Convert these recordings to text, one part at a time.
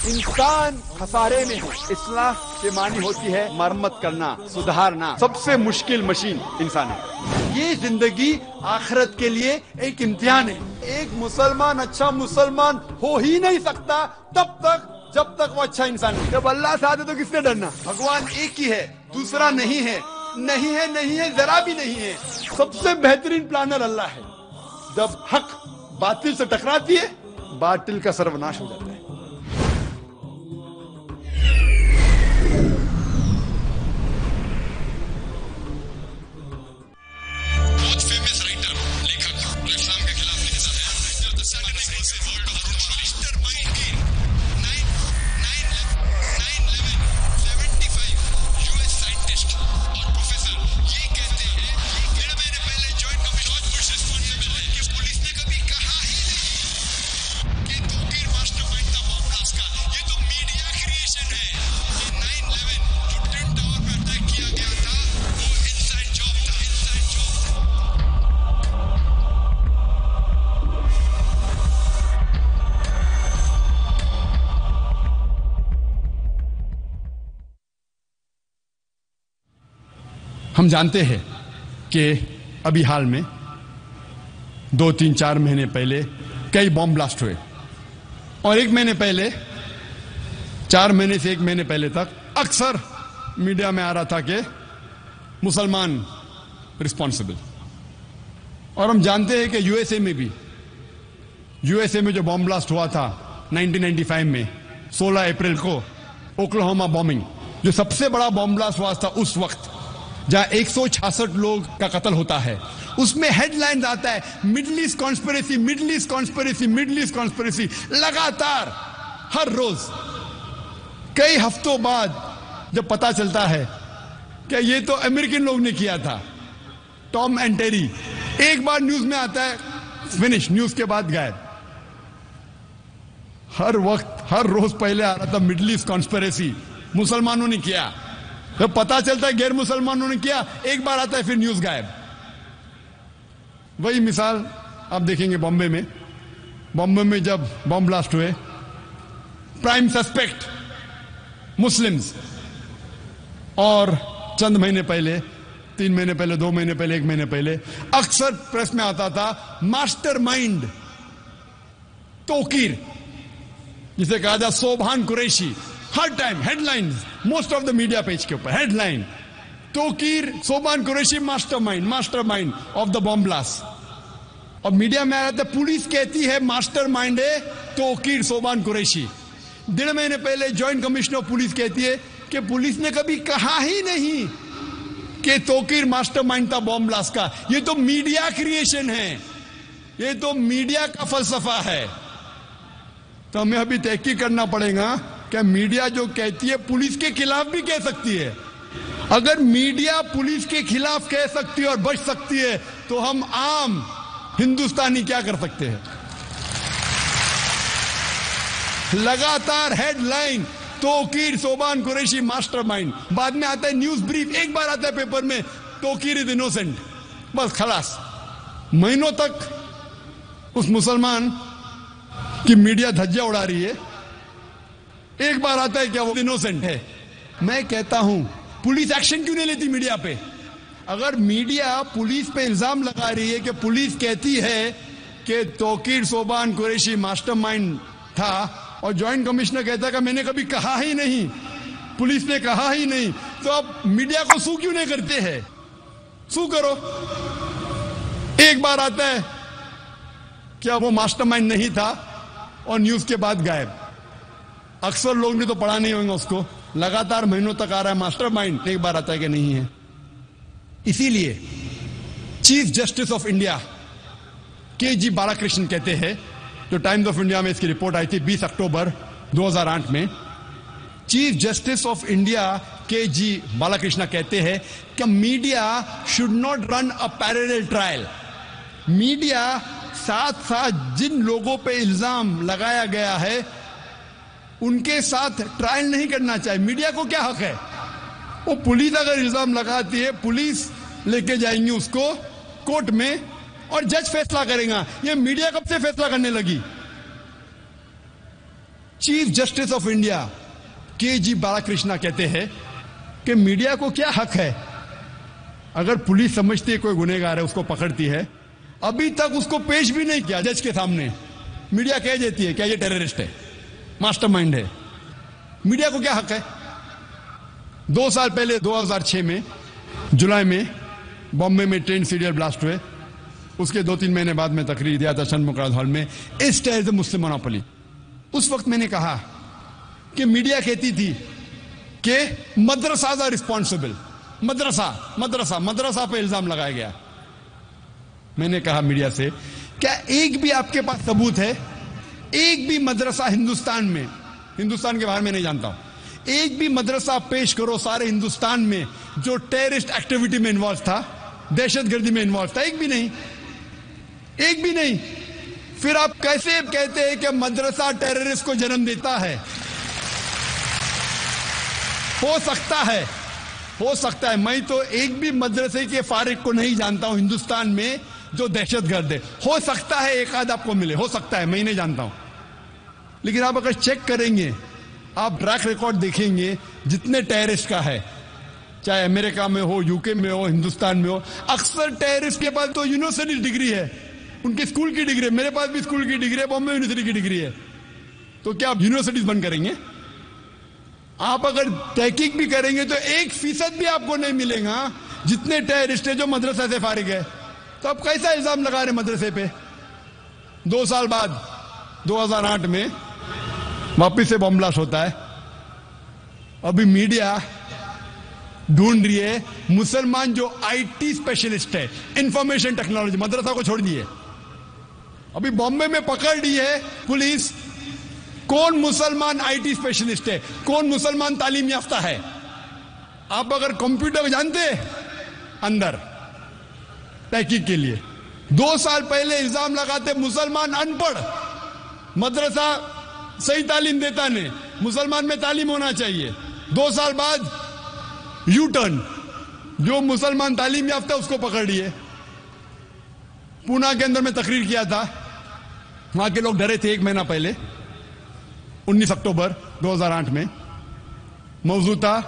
इंसान खसारे में है। इस्लाह के मानी होती है मरम्मत करना, सुधारना। सबसे मुश्किल मशीन इंसान है। ये जिंदगी आखिरत के लिए एक इम्तिहान है। एक मुसलमान अच्छा मुसलमान हो ही नहीं सकता तब तक जब तक वो अच्छा इंसान है। जब अल्लाह साथ है तो किससे डरना? भगवान एक ही है, दूसरा नहीं है, नहीं है, नहीं है, जरा भी नहीं है। सबसे बेहतरीन प्लानर अल्लाह है। जब हक बातिल से टकराती है, बातिल का सर्वनाश हो जाता है। हम जानते हैं कि अभी हाल में 2-3-4 महीने पहले कई बॉम्ब ब्लास्ट हुए और 1 महीने पहले, 4 महीने से 1 महीने पहले तक अक्सर मीडिया में आ रहा था कि मुसलमान रिस्पॉन्सिबल। और हम जानते हैं कि यूएसए में जो बॉम्ब ब्लास्ट हुआ था 1995 में 16 अप्रैल को, ओक्लाहोमा बॉम्बिंग, जो सबसे बड़ा बॉम्ब ब्लास्ट हुआ था उस वक्त, जहां 166 लोग का कत्ल होता है, उसमें हेडलाइंस आता है middle east conspiracy, middle east conspiracy, middle east conspiracy. लगातार हर रोज कई हफ्तों बाद जब पता चलता है कि ये तो अमेरिकन लोग ने किया था, टॉम एंड टेरी, एक बार न्यूज में आता है, फिनिश, न्यूज के बाद गायब। हर वक्त हर रोज पहले आ रहा था मिडिल ईस्ट कॉन्स्पिरेसी, मुसलमानों ने किया। जब पता चलता है गैर मुसलमानों ने किया, एक बार आता है, फिर न्यूज गायब। वही मिसाल आप देखेंगे बॉम्बे में जब बॉम्ब ब्लास्ट हुए, प्राइम सस्पेक्ट मुस्लिम्स, और चंद महीने पहले, 3 महीने पहले, 2 महीने पहले, 1 महीने पहले अक्सर प्रेस में आता था मास्टरमाइंड तोकीर, जिसे कहा जाए सोभान कुरैशी। हर time headlines, most of the media page के ऊपर headline, Tauqeer Subhan Qureshi mastermind of the bomb blast. और मीडिया में आ रहा था, पुलिस कहती है मास्टरमाइंड है तोकीर सोभान कुरैशी। 1.5 महीने पहले जॉइंट कमिश्नर ऑफ पुलिस कहती है कि पुलिस ने कभी कहा ही नहीं कि तोकीर मास्टरमाइंड था बॉम्ब ब्लास्ट का। ये तो मीडिया क्रिएशन है, ये तो मीडिया का फलसफा है। तो हमें अभी तहकीक करना पड़ेगा कि मीडिया जो कहती है पुलिस के खिलाफ भी कह सकती है। अगर मीडिया पुलिस के खिलाफ कह सकती है और बच सकती है, तो हम आम हिंदुस्तानी क्या कर सकते हैं? लगातार हेडलाइन तोकीर सोभान कुरैशी मास्टरमाइंड, बाद में आता है न्यूज ब्रीफ, एक बार आता है पेपर में तोकीर इज इनोसेंट, बस खलास। महीनों तक उस मुसलमान की मीडिया धज्जियां उड़ा रही है, एक बार आता है क्या वो इनोसेंट है। मैं कहता हूं पुलिस एक्शन क्यों नहीं लेती मीडिया पे? अगर मीडिया पुलिस पे इल्जाम लगा रही है कि पुलिस कहती है कि तोकीर सोभान कुरैशी मास्टरमाइंड था, और जॉइंट कमिश्नर कहता है कि मैंने कभी कहा ही नहीं, पुलिस ने कहा ही नहीं, तो अब मीडिया को सू क्यों नहीं करते हैं? सू करो। एक बार आता है क्या वो मास्टरमाइंड नहीं था, और न्यूज के बाद गायब। अक्सर लोग ने तो पढ़ा नहीं होंगे उसको, लगातार महीनों तक आ रहा है मास्टरमाइंड, एक बार आता है कि नहीं है। इसीलिए chief justice of India K G. Balakrishnan कहते हैं, जो टाइम्स ऑफ इंडिया में इसकी रिपोर्ट आई थी 20 अक्टूबर 2008 में, chief justice of India K G. Balakrishnan कहते हैं कि media should not run a parallel trial. Media साथ साथ जिन लोगों पे इल्जाम लगाया गया है उनके साथ ट्रायल नहीं करना चाहिए। मीडिया को क्या हक है? वो पुलिस अगर इल्जाम लगाती है, पुलिस लेके जाएंगी उसको कोर्ट में और जज फैसला करेगा। ये मीडिया कब से फैसला करने लगी? Chief justice of India K G. Balakrishna कहते हैं कि मीडिया को क्या हक है, अगर पुलिस समझती है कोई गुनहगार है उसको पकड़ती है, अभी तक उसको पेश भी नहीं किया जज के सामने, मीडिया कह देती है क्या ये टेररिस्ट है, मास्टरमाइंड है। मीडिया को क्या हक है? 2 साल पहले 2006 में जुलाई में बॉम्बे में ट्रेन सीरियल ब्लास्ट हुए, उसके 2-3 महीने बाद में तकरीर दिया था षणमुखराज हॉल में, इस टेररिज्म मुझसे मोनोपोली। उस वक्त मैंने कहा कि मीडिया कहती थी कि मदरसा आर रिस्पॉन्सिबल, मदरसा पे इल्जाम लगाया गया। मैंने कहा मीडिया से, क्या एक भी आपके पास सबूत है, एक भी मदरसा हिंदुस्तान में, हिंदुस्तान के बाहर में नहीं जानता हूं, एक भी मदरसा पेश करो सारे हिंदुस्तान में जो टेररिस्ट एक्टिविटी में इन्वॉल्व था, दहशतगर्दी में इन्वॉल्व था? एक भी नहीं, एक भी नहीं। फिर आप कैसे कहते हैं कि मदरसा टेररिस्ट को जन्म देता है? हो सकता है, मैं तो एक भी मदरसे के फारिग को नहीं जानता हूं हिंदुस्तान में जो दहशतगर्द है। हो सकता है एक आध आपको मिले, हो सकता है, मैं नहीं जानता हूं। लेकिन आप अगर चेक करेंगे, आप ट्रैक रिकॉर्ड देखेंगे जितने टेररिस्ट का है, चाहे अमेरिका में हो, यूके में हो, हिंदुस्तान में हो, अक्सर टेररिस्ट के पास तो यूनिवर्सिटी डिग्री है, उनके स्कूल की डिग्री है। मेरे पास भी स्कूल की डिग्री है, बॉम्बे यूनिवर्सिटी की डिग्री है। तो क्या आप यूनिवर्सिटीज बंद करेंगे? आप अगर तहकीक भी करेंगे तो 1% भी आपको नहीं मिलेगा जितने टेररिस्ट है जो मदरसा से फारिग है। तो आप कैसा इल्जाम लगा रहे मदरसे पे? 2 साल बाद 2008 में वापिस से बॉम्ब ब्लास्ट होता है। अभी मीडिया ढूंढ रही है मुसलमान जो आईटी स्पेशलिस्ट है, इंफॉर्मेशन टेक्नोलॉजी, मदरसा को छोड़ दिए। अभी बॉम्बे में पकड़ ली है पुलिस, कौन मुसलमान आईटी स्पेशलिस्ट है, कौन मुसलमान तालीम याफ्ता है। आप अगर कंप्यूटर जानते अंदर तहकीक के लिए, 2 साल पहले इल्जाम लगाते मुसलमान अनपढ़, मदरसा सही तालीम देता नहीं, मुसलमान में तालीम होना चाहिए। 2 साल बाद यू टर्न, जो मुसलमान तालीम याफ्ता उसको पकड़ लिए। पूना के अंदर में तकरीर किया था, वहां के लोग डरे थे 1 महीना पहले, 19 अक्टूबर 2008 में। मौजू था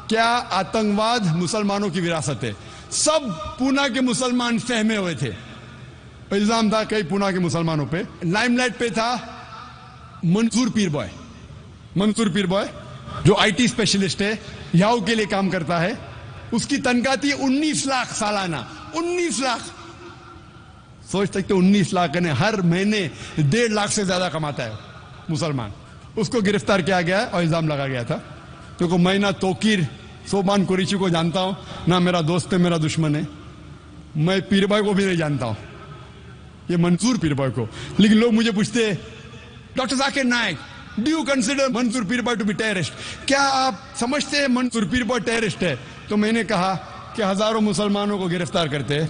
क्या आतंकवाद मुसलमानों की विरासत है। सब पूना के मुसलमान सहमे हुए थे। इल्जाम था कई पूना के मुसलमानों पे। लाइमलाइट पे था मंसूर पीर बॉय जो आईटी स्पेशलिस्ट है, याहू के लिए काम करता है। उसकी तनख्वाह थी 19 लाख सालाना, 19 लाख। सोच सकते 19 लाख ने हर महीने 1.5 लाख से ज्यादा कमाता है मुसलमान। उसको गिरफ्तार किया गया और इल्जाम लगा गया था। क्योंकि मैं ना तोकीर सोबान कुरैशी को जानता हूं, ना मेरा दोस्त है, मेरा दुश्मन है। मैं पीर भाई को भी नहीं जानता हूं, ये मंसूर पीर भाई को। लेकिन लोग मुझे पूछते, doctor Zakir Naik, do you consider Mansoor Peerbhoy to be terrorist? क्या आप समझते हैं मंसूर पीर भाई टेररिस्ट है? तो मैंने कहा कि हजारों मुसलमानों को गिरफ्तार करते,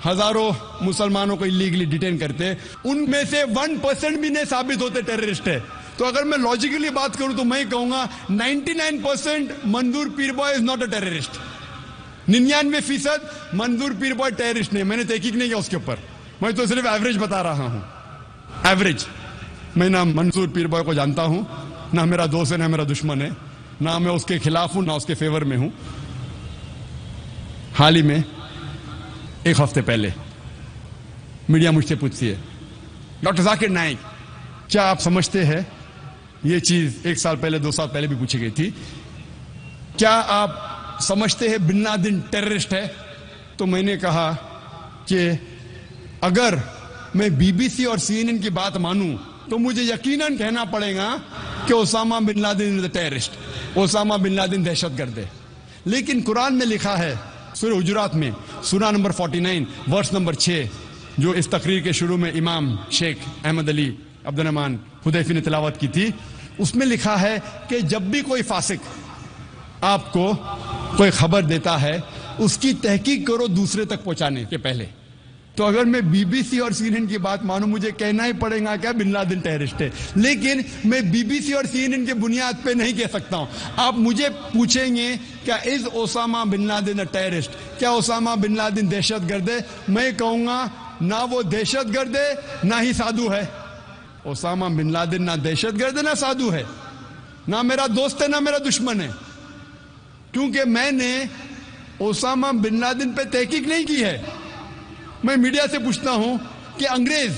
हजारों मुसलमानों को इलीगली डिटेन करते, उनमें से 1% भी नहीं साबित होते टेररिस्ट है। तो अगर मैं लॉजिकली बात करूं तो मैं कहूंगा 99% Mansoor Peerbhoy is not a terrorist. 99% Mansoor Peerbhoy terrorist नहीं। मैंने तहकीक नहीं किया उसके ऊपर, मैं तो सिर्फ एवरेज बता रहा हूं। एवरेज। मैं ना मंसूर पीर बॉय को जानता हूं, ना मेरा दोस्त है, ना मेरा दुश्मन है, ना मैं उसके खिलाफ हूं, ना उसके फेवर में हूं। हाल ही में 1 हफ्ते पहले मीडिया मुझसे पूछती है, डॉक्टर जाकिर नाइक, क्या आप समझते हैं, ये चीज 1 साल पहले 2 साल पहले भी पूछी गई थी, क्या आप समझते हैं बिन लादेन टेररिस्ट है? तो मैंने कहा कि अगर मैं बीबीसी और सीएनएन की बात मानूं तो मुझे यकीनन कहना पड़ेगा कि Osama bin Laden is the terrorist, Osama bin Laden दहशतगर्द है। लेकिन कुरान में लिखा है सूरह हुजुरात में, सूरा नंबर 49 वर्स नंबर 6, जो इस तकरीर के शुरू में इमाम शेख अहमद अली अब्दुल रहमान हुदैफी ने तिलावत की थी, उसमें लिखा है कि जब भी कोई फासिक आपको कोई खबर देता है उसकी तहकीक करो दूसरे तक पहुंचाने के पहले। तो अगर मैं बीबीसी और सीएनएन की बात मानूं, मुझे कहना ही पड़ेगा क्या बिन लादेन टेररिस्ट है। लेकिन मैं बीबीसी और सीएनएन के बुनियाद पे नहीं कह सकता हूं। आप मुझे पूछेंगे क्या is Osama bin Laden a terrorist, क्या ओसामा बिन लादेन दहशतगर्द है? मैं कहूंगा ना वो दहशतगर्द है ना ही साधु है। ओसामा बिन लादेन ना दहशतगर्द है ना साधु है, ना मेरा दोस्त है ना मेरा दुश्मन है, क्योंकि मैंने ओसामा बिन लादेन पे तहकीक नहीं की है। मैं मीडिया से पूछता हूं कि अंग्रेज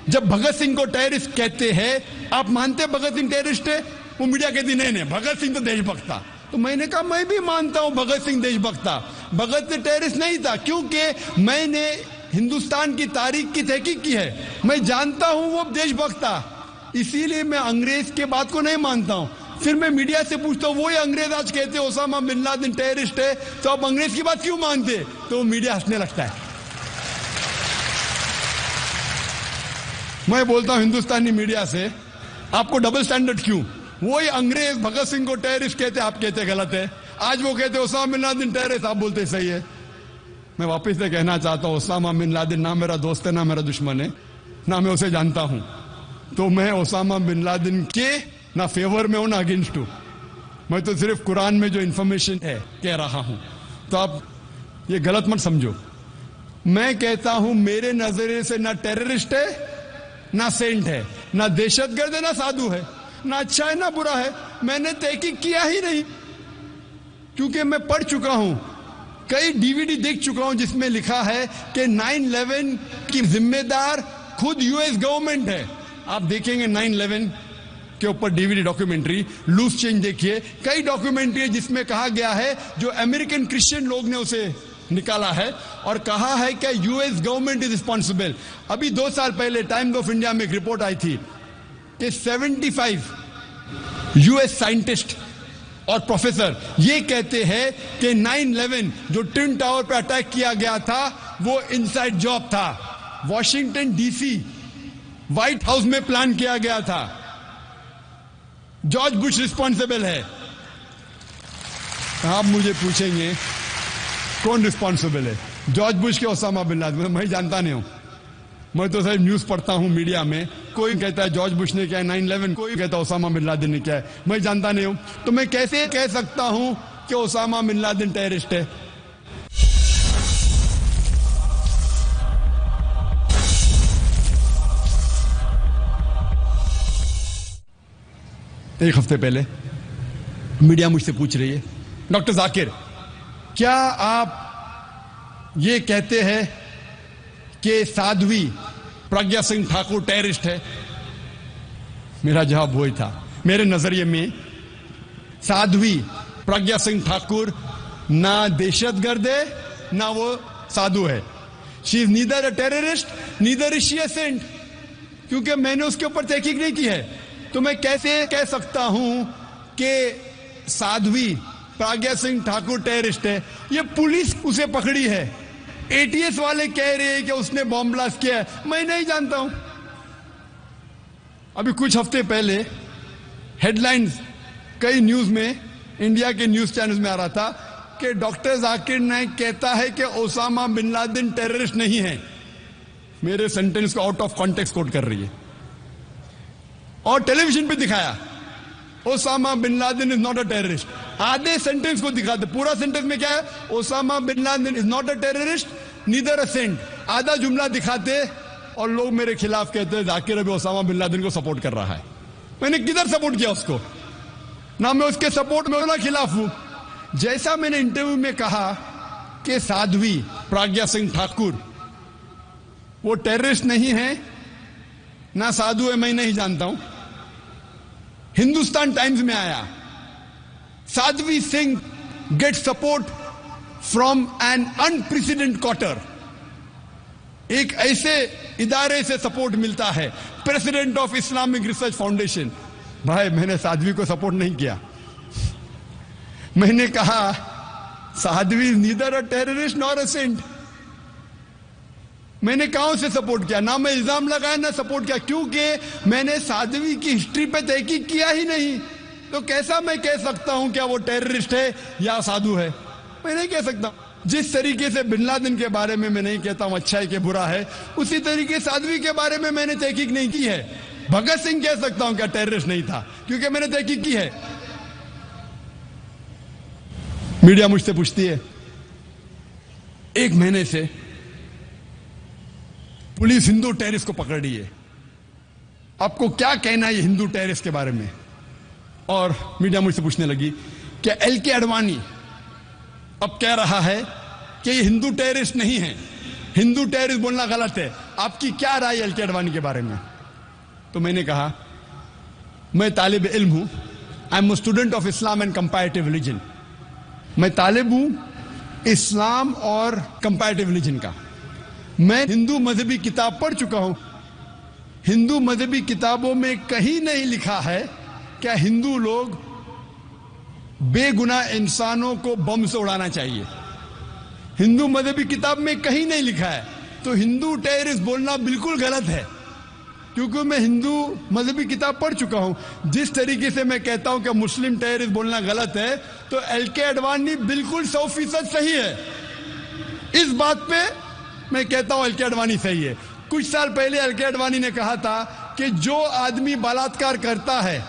जब भगत सिंह को टेररिस्ट कहते हैं, आप मानते भगत सिंह टेररिस्ट है? वो मीडिया कहती नहीं नहीं, भगत सिंह तो देशभक्त था। तो मैंने कहा मैं भी मानता हूं भगत सिंह देशभक्त था, भगत सिंह टेररिस्ट नहीं था, क्योंकि मैंने हिंदुस्तान की तारीख की तहकीक की है, मैं जानता हूं वो देशभक्त था, इसीलिए मैं अंग्रेज के बात को नहीं मानता हूं। फिर मैं मीडिया से पूछता हूं, वही अंग्रेज आज कहते ओसामा बिन लादेन टेररिस्ट है, तो आप अंग्रेज की बात क्यों मानते? तो मीडिया हंसने लगता है। मैं बोलता हूं हिंदुस्तानी मीडिया से, आपको डबल स्टैंडर्ड क्यों? वही अंग्रेज भगत सिंह को टेररिस्ट कहते, आप कहते गलत है, आज वो कहते ओसामा बिन लादेन टेररिस्ट, आप बोलते सही है। मैं वापस से कहना चाहता हूं, ओसामा बिन लादेन ना मेरा दोस्त है ना मेरा दुश्मन है, ना मैं उसे जानता हूं, तो मैं ओसामा बिन लादेन के ना फेवर में हूं ना अगेंस्ट हूं। मैं तो सिर्फ कुरान में जो इंफॉर्मेशन है कह रहा हूं, तो आप ये गलत मत समझो। मैं कहता हूं मेरे नजरिए से ना टेररिस्ट है ना सेंट है, ना दहशतगर्द है ना साधु है, ना अच्छा है ना बुरा है, मैंने तहकीक किया ही नहीं, क्योंकि मैं पढ़ चुका हूं, कई डीवीडी देख चुका हूं जिसमें लिखा है कि 9/11 की जिम्मेदार खुद यूएस गवर्नमेंट है। आप देखेंगे 9/11 के ऊपर डीवीडी डॉक्यूमेंट्री, लूज चेंज देखिए, कई डॉक्यूमेंट्री जिसमें कहा गया है, जो अमेरिकन क्रिश्चियन लोग ने उसे निकाला है और कहा है कि यूएस गवर्नमेंट इज रिस्पॉन्सिबल। अभी 2 साल पहले टाइम्स ऑफ इंडिया में एक रिपोर्ट आई थी कि 75 यूएस साइंटिस्ट और प्रोफेसर ये कहते हैं कि 9/11 जो ट्विन टावर पर अटैक किया गया था वो इनसाइड जॉब था, वॉशिंगटन डीसी व्हाइट हाउस में प्लान किया गया था, जॉर्ज बुश रिस्पॉन्सिबल है। आप मुझे पूछेंगे कौन रिस्पॉन्सिबल है, जॉर्ज बुश के ओसामा बिन लादेन? मैं जानता नहीं हूं, मैं तो सिर्फ न्यूज पढ़ता हूं मीडिया में, कोई कहता है जॉर्ज बुश ने क्या है 9/11, कोई कहता है ओसामा बिन लादेन ने क्या है, मैं जानता नहीं हूं, तो मैं कैसे कह सकता हूं कि ओसामा बिन लादेन टेररिस्ट है? एक हफ्ते पहले मीडिया मुझसे पूछ रही है, डॉक्टर जाकिर क्या आप ये कहते हैं कि साध्वी प्रज्ञा सिंह ठाकुर टेररिस्ट है? मेरा जवाब वही था, मेरे नजरिए में साध्वी प्रज्ञा सिंह ठाकुर ना दहशतगर्द है ना वो साधु है। She is neither a terrorist neither is she a saint, क्योंकि मैंने उसके ऊपर तहकीक नहीं की है। तो मैं कैसे कह सकता हूं कि साध्वी प्रज्ञा सिंह ठाकुर टेररिस्ट है? ये पुलिस उसे पकड़ी है, एटीएस वाले कह रहे हैं कि उसने बॉम्ब ब्लास्ट किया है, मैं नहीं जानता हूं। अभी कुछ हफ्ते पहले हेडलाइंस कई न्यूज में, इंडिया के न्यूज चैनल्स में आ रहा था कि डॉक्टर जाकिर नाइक कहता है कि ओसामा बिन लादेन टेररिस्ट नहीं है। मेरे सेंटेंस को आउट ऑफ कॉन्टेक्स्ट कोट कर रही है और टेलीविजन पे दिखाया Osama bin Laden is not a terrorist. आधे सेंटेंस को दिखाते, पूरा सेंटेंस में क्या है, Osama bin Laden is not a terrorist neither a saint, आधा जुमला दिखाते और लोग मेरे खिलाफ कहते हैं जाकिर अभी ओसामा बिन लादेन को सपोर्ट कर रहा है। मैंने किधर सपोर्ट किया उसको? ना मैं उसके सपोर्ट में ना खिलाफ हूं। जैसा मैंने इंटरव्यू में कहा कि साध्वी प्रज्ञा सिंह ठाकुर वो टेररिस्ट नहीं है ना साधु है, मैं नहीं जानता हूं। हिंदुस्तान टाइम्स में आया, Sadhvi Singh get support from an unprecedented quarter, एक ऐसे इदारे से सपोर्ट मिलता है, president of Islamic Research Foundation. भाई मैंने साध्वी को सपोर्ट नहीं किया, मैंने कहा Sadhvi is neither a terrorist nor a saint. मैंने कहां से सपोर्ट किया? ना मैं इल्जाम लगाया ना सपोर्ट किया, क्योंकि मैंने साध्वी की हिस्ट्री पे तहकीक किया ही नहीं। तो कैसा मैं कह सकता हूं क्या वो टेररिस्ट है या साधु है? मैं नहीं कह सकता। जिस तरीके से बिन लादेन के बारे में मैं नहीं कहता हूं अच्छा है कि बुरा है, उसी तरीके साध्वी के बारे में मैंने तहकीक नहीं की है। भगत सिंह कह सकता हूं क्या टेररिस्ट नहीं था, क्योंकि मैंने तहकीक की है। मीडिया मुझसे पूछती है, 1 महीने से पुलिस हिंदू टेररिस्ट को पकड़ रही है। आपको क्या कहना है ये हिंदू टेररिस्ट के बारे में? और मीडिया मुझसे पूछने लगी कि एलके आडवाणी अब कह रहा है कि ये हिंदू टेररिस्ट नहीं है, हिंदू टेररिस्ट बोलना गलत है, आपकी क्या राय है एलके आडवाणी के बारे में? तो मैंने कहा, मैं तालिब इल्म हूं, I am student of Islam and comparative religion. मैं तालिब हूं इस्लाम और कंपैरेटिव रिलीजन का। मैं हिंदू मजहबी किताब पढ़ चुका हूं। हिंदू मजहबी किताबों में कहीं नहीं लिखा है क्या हिंदू लोग बेगुनाह इंसानों को बम से उड़ाना चाहिए। हिंदू मजहबी किताब में कहीं नहीं लिखा है। तो हिंदू टेररिस्ट बोलना बिल्कुल गलत है, क्योंकि मैं हिंदू मजहबी किताब पढ़ चुका हूं। जिस तरीके से मैं कहता हूं कि मुस्लिम टेररिस्ट बोलना गलत है, तो एलके आडवाणी बिल्कुल 100% सही है। इस बात पे मैं कहता हूं एलके आडवाणी सही है। कुछ साल पहले एलके आडवाणी ने कहा था कि जो आदमी बलात्कार करता है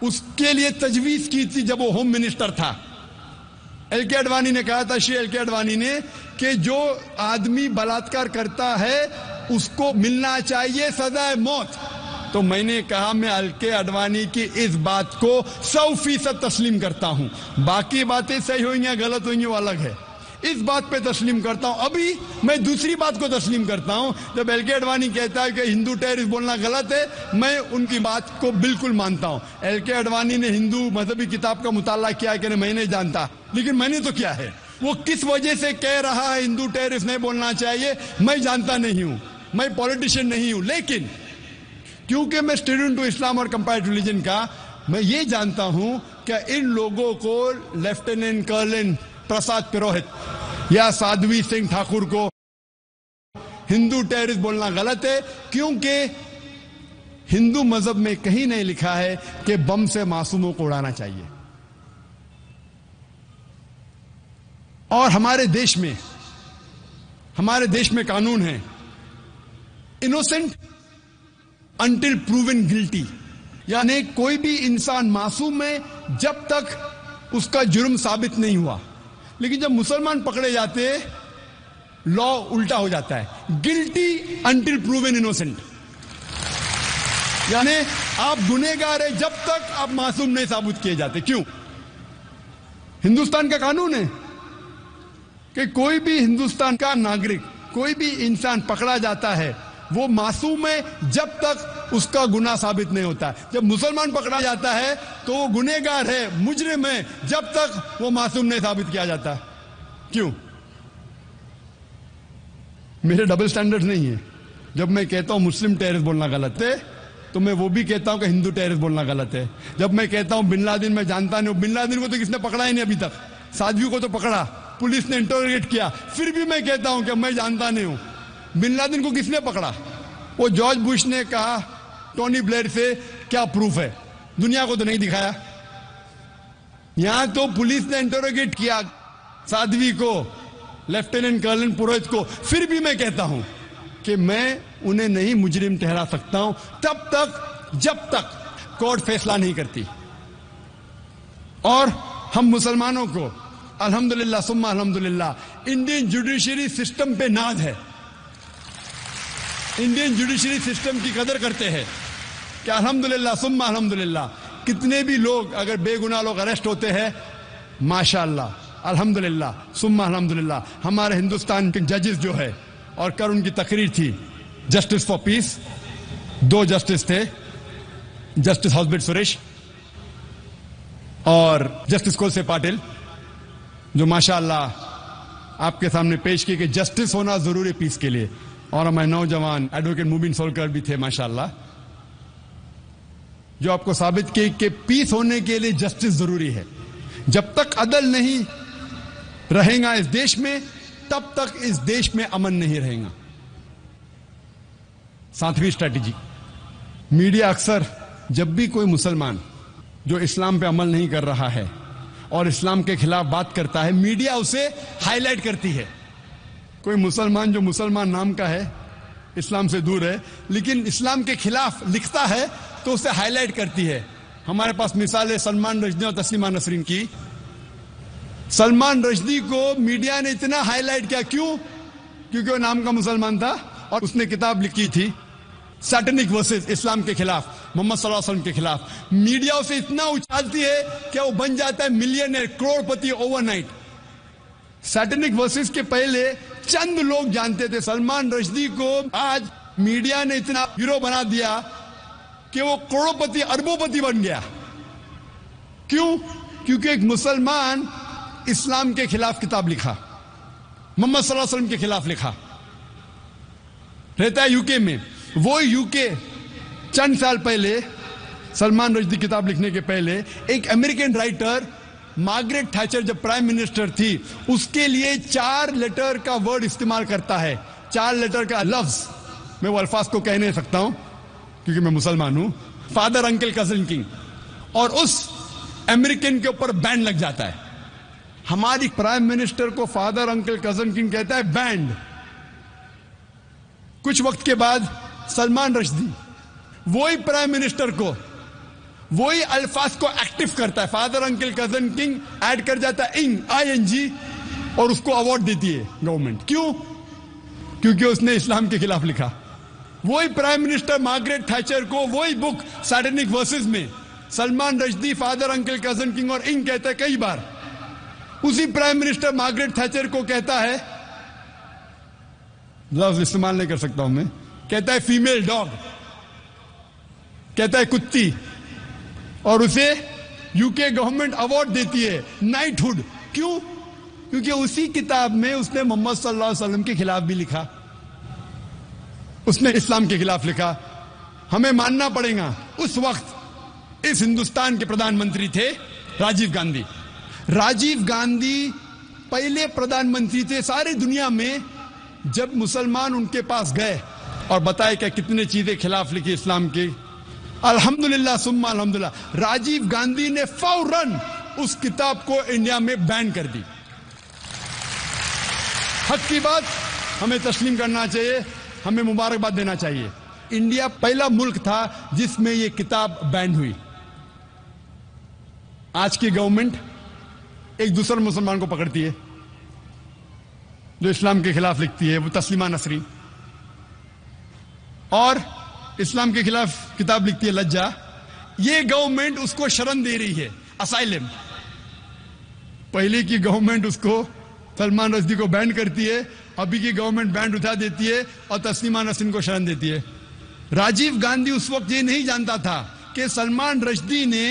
उसके लिए तजवीज की थी जब वो होम मिनिस्टर था। एलके आडवाणी ने कहा था, श्री एलके आडवाणी ने, कि जो आदमी बलात्कार करता है उसको मिलना चाहिए सजाए मौत। तो मैंने कहा, मैं एलके आडवाणी की इस बात को 100% तस्लीम करता हूं। बाकी बातें सही होंगी या गलत होंगी वो अलग है, इस बात पे तस्लीम करता हूं। अभी मैं दूसरी बात को तस्लीम करता हूं। जब एलके आडवाणी कहता है कि हिंदू टेररिस्ट बोलना गलत है, मैं उनकी बात को बिल्कुल मानता हूं। एलके आडवाणी ने हिंदू मजहबी किताब का मुताला किया है कि नहीं, मैं नहीं जानता, लेकिन मैंने तो किया है। वो किस वजह से कह रहा है हिंदू टेररिस्ट नहीं बोलना चाहिए, मैं जानता नहीं हूं, मैं पॉलिटिशियन नहीं हूं। लेकिन क्योंकि मैं स्टूडेंट हूं इस्लाम और कंपैरेटिव रिलीजन का, मैं ये जानता हूं कि इन लोगों को लेफ्टिनेंट कर्नल प्रसाद पुरोहित या साध्वी सिंह ठाकुर को हिंदू टेररिस्ट बोलना गलत है, क्योंकि हिंदू मजहब में कहीं नहीं लिखा है कि बम से मासूमों को उड़ाना चाहिए। और हमारे देश में कानून है, इनोसेंट अंटिल प्रूवन गिल्टी, यानी कोई भी इंसान मासूम है जब तक उसका जुर्म साबित नहीं हुआ। लेकिन जब मुसलमान पकड़े जाते लॉ उल्टा हो जाता है, गिल्टी अंटिल प्रूवन इनोसेंट, यानी आप गुनहगार है जब तक आप मासूम नहीं साबित किए जाते। क्यों? हिंदुस्तान का कानून है कि कोई भी हिंदुस्तान का नागरिक, कोई भी इंसान पकड़ा जाता है वो मासूम है जब तक उसका गुनाह साबित नहीं होता। जब मुसलमान पकड़ा जाता है तो वो गुनहगार है, मुजरिम है, जब तक वो मासूम नहीं साबित किया जाता। क्यों? मेरे डबल स्टैंडर्ड नहीं है। जब मैं कहता हूं मुस्लिम टेररिस्ट बोलना गलत है, तो मैं वो भी कहता हूं कि हिंदू टेररिस्ट बोलना गलत है। जब मैं कहता हूं बिन लादेन मैं जानता नहीं हूं, बिन लादेन को तो किसने पकड़ा ही नहीं अभी तक, साध्वी को तो पकड़ा, पुलिस ने इंटरोगेट किया, फिर भी मैं कहता हूं कि मैं जानता नहीं हूं। बिन लादेन को किसने पकड़ा? वो जॉर्ज बुश ने कहा टोनी ब्लेयर से क्या प्रूफ है, दुनिया को तो नहीं दिखाया। यहां तो पुलिस ने इंटरोगेट किया साध्वी को, लेफ्टिनेंट कर्नल पुरोहित को, फिर भी मैं कहता हूं कि मैं उन्हें नहीं मुजरिम ठहरा सकता हूं तब तक जब तक कोर्ट फैसला नहीं करती। और हम मुसलमानों को अल्हम्दुलिल्लाह सुम्मा अल्हम्दुलिल्लाह इंडियन जुडिशरी सिस्टम पे नाज है, इंडियन जुडिशरी सिस्टम की कदर करते हैं कि अल्हम्दुलिल्लाह सुम्मा अल्हम्दुलिल्लाह कितने भी लोग अगर बेगुनाह लोग अरेस्ट होते हैं, माशाअल्लाह अल्हम्दुलिल्लाह सुम्मा अल्हम्दुलिल्लाह हमारे हिंदुस्तान के जजेस जो है, और कल उनकी तकरीर थी जस्टिस फॉर पीस, 2 जस्टिस थे, जस्टिस हॉस्बिट सुरेश और जस्टिस कोलसे पाटिल, जो माशाअल्लाह आपके सामने पेश किए कि जस्टिस होना जरूरी पीस के लिए। और हमारे नौजवान एडवोकेट मुबीन सोलकर भी थे माशाअल्लाह, जो आपको साबित किए कि पीस होने के लिए जस्टिस जरूरी है। जब तक अदल नहीं रहेगा इस देश में, तब तक इस देश में अमन नहीं रहेगा। 7वीं स्ट्रैटेजी, मीडिया अक्सर जब भी कोई मुसलमान जो इस्लाम पे अमल नहीं कर रहा है और इस्लाम के खिलाफ बात करता है, मीडिया उसे हाईलाइट करती है। कोई मुसलमान जो मुसलमान नाम का है, इस्लाम से दूर है, लेकिन इस्लाम के खिलाफ लिखता है तो उसे हाईलाइट करती है। हमारे पास मिसाल है सलमान रश्दी और तस्लीमा नसरीन की। सलमान रश्दी को मीडिया ने इतना हाईलाइट किया, क्यों? क्योंकि वो नाम का मुसलमान था और उसने किताब लिखी थी सैटेनिक वर्सेस इस्लाम के खिलाफ, मोहम्मद सल्लल्लाहु अलैहि वसल्लम के खिलाफ। मीडिया उसे इतना उछालती है कि वो बन जाता है मिलियनर, करोड़पति ओवरनाइट। सैटेनिक वर्सेस के पहले चंद लोग जानते थे। सलमान रश्दी को आज मीडिया ने इतना हीरो बना दिया कि वो करोड़पति अरबोपति बन गया। क्यों? क्योंकि एक मुसलमान इस्लाम के खिलाफ किताब लिखा, मोहम्मद सल्लल्लाहु अलैहि वसल्लम के खिलाफ लिखा, रहता है यूके में। वो यूके चंद साल पहले, सलमान रश्दी किताब लिखने के पहले, एक अमेरिकन राइटर मार्गरेट थैचर जब प्राइम मिनिस्टर थी, उसके लिए 4 लेटर का वर्ड इस्तेमाल करता है, 4 लेटर का लफ्ज। मैं वो अल्फाज को कह नहीं सकता हूं क्योंकि मैं मुसलमान हूं। फादर, अंकल, कजन, किंग, और उस अमेरिकन के ऊपर बैन लग जाता है। हमारी प्राइम मिनिस्टर को फादर, अंकल, कजन, किंग कहता है, बैंड। कुछ वक्त के बाद सलमान रश्दी वही प्राइम मिनिस्टर को वही अल्फाज को एक्टिव करता है, father, uncle, cousin, king add कर जाता है ING, और उसको अवार्ड देती है गवर्नमेंट। क्यों? क्योंकि उसने इस्लाम के खिलाफ लिखा। वही प्राइम मिनिस्टर मार्गरेट थैचर को वही बुक सैटेनिक वर्सेस में Salman Rushdie father, uncle, cousin, king और इंग कहता है कई बार। उसी प्राइम मिनिस्टर मार्गरेट थैचर को कहता है, लफ्ज इस्तेमाल नहीं कर सकता हूं मैं, कहता है फीमेल डॉग, कहता है कुत्ती, और उसे यूके गवर्नमेंट अवार्ड देती है नाइटहुड। क्यों? क्योंकि उसी किताब में उसने मोहम्मद सल्लल्लाहु अलैहि वसल्लम के खिलाफ भी लिखा, उसने इस्लाम के खिलाफ लिखा। हमें मानना पड़ेगा, उस वक्त इस हिंदुस्तान के प्रधानमंत्री थे राजीव गांधी। राजीव गांधी पहले प्रधानमंत्री थे सारी दुनिया में जब मुसलमान उनके पास गए और बताए कि कितने चीजें खिलाफ लिखी इस्लाम की। अल्हम्दुलिल्लाह सुम्मा अल्हम्दुलिल्लाह, राजीव गांधी ने फौरन उस किताब को इंडिया में बैन कर दी। हक की बात हमें तस्लीम करना चाहिए, हमें मुबारकबाद देना चाहिए। इंडिया पहला मुल्क था जिसमें यह किताब बैन हुई। आज की गवर्नमेंट एक दूसरे मुसलमान को पकड़ती है जो इस्लाम के खिलाफ लिखती है, वो तस्लीमा नसरीन, और इस्लाम के खिलाफ किताब लिखती है लज्जा। ये गवर्नमेंट उसको शरण दे रही है, असाइलम। पहले की गवर्नमेंट उसको, सलमान रश्दी को बैन करती है, अभी की गवर्नमेंट बैन उठा देती है और तस्लीमा नसरीन को शरण देती है। राजीव गांधी उस वक्त ये नहीं जानता था कि सलमान रश्दी ने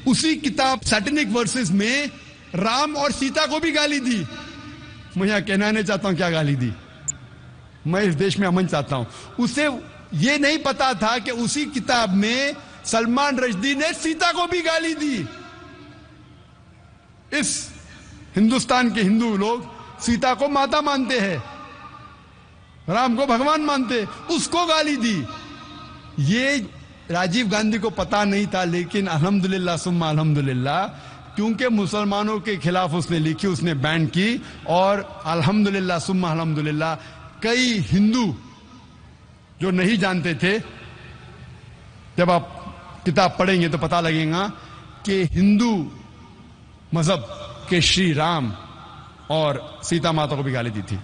उसी किताब सैटेनिक वर्सेस में राम और सीता को भी गाली दी। मैं यहां कहना नहीं चाहता हूं क्या गाली दी, मैं इस देश में अमन चाहता हूं। उसे यह नहीं पता था कि उसी किताब में सलमान रश्दी ने सीता को भी गाली दी। इस हिंदुस्तान के हिंदू लोग सीता को माता मानते हैं, राम को भगवान मानते, उसको गाली दी। ये राजीव गांधी को पता नहीं था, लेकिन अल्हम्दुलिल्लाह सुम्मा अल्हम्दुलिल्लाह, क्योंकि मुसलमानों के खिलाफ उसने लिखी, उसने बैन की, और अल्हम्दुलिल्लाह सुम्मा अल्हम्दुलिल्लाह कई हिंदू जो नहीं जानते थे, जब आप किताब पढ़ेंगे तो पता लगेगा कि हिंदू मजहब के श्री राम और सीता माता को भी गाली दी थी।